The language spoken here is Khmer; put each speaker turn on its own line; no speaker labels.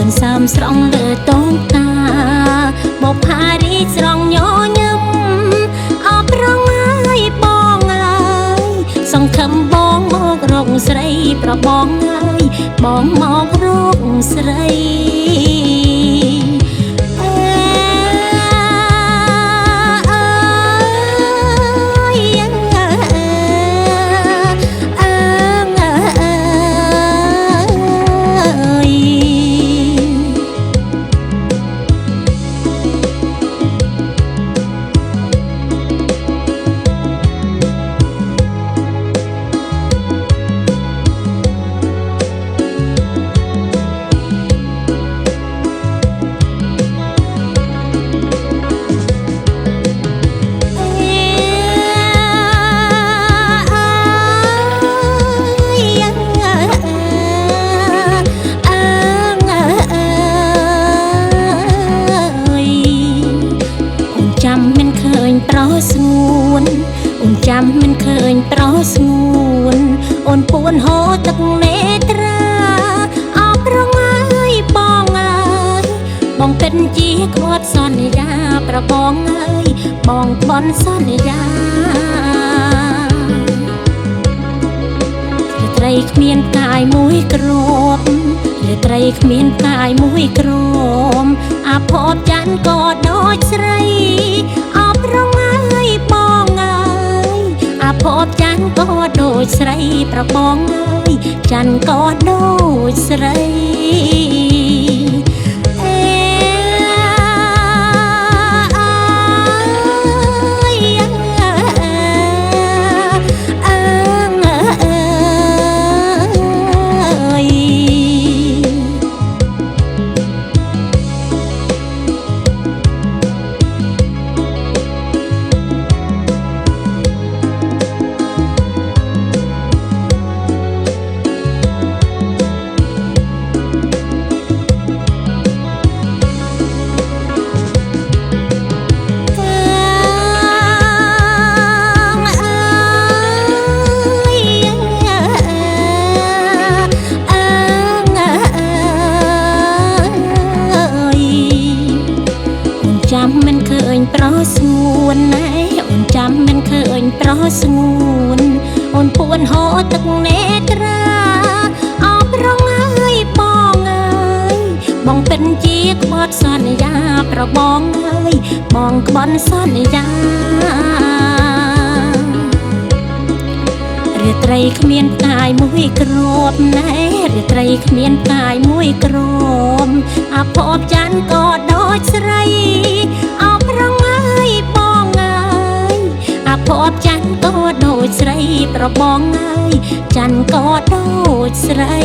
នសាមស្រង់លើតងតាបបផារីស្រង់ញញឹមអបរងហើយបងហើយសង្ឃឹមបងមករកស្រីប្របងហើយបងមករកស្រីស្ងួនអូនចាំមិនឃើញប្រស្ងួនអូនពួនហូរទឹកនេត្រាអបរងហើយបងអើយបងពិតជាក្បត់សន្យាប្របងអើយបងបន់សន្យារាត្រីគ្មានផ្កាយមួយគ្របរាត្រីគ្មានផ្កាយមួយគ្របអភពច័ន្ទក៏ដូចស្រីអបរងហើយបងអើយអភពច័ន្ទក៏ដូចស្រីប្របងអើយច័ន្ទក៏ដូចស្រីចាំមិនឃើញប្រស្ងួនណែអូនចាំមិនឃើញប្រស្ងួនអូនពួនហូរទឹកនេត្រាអបរងហើយបងអើយបងពិតជាក្បត់សន្យាប្របងអើយបងក្បត់សន្យារាត្រីគ្មានផ្កាយមួយគ្របណែរាត្រីគ្មានផ្កាយមួយគ្របអភពច័ន្ទក៏ដូចស្រីអបរងហើយបងអើយអភពច័ន្ទក៏ដូចស្រីប្របងអើយច័ន្ទក៏ដូចស្រី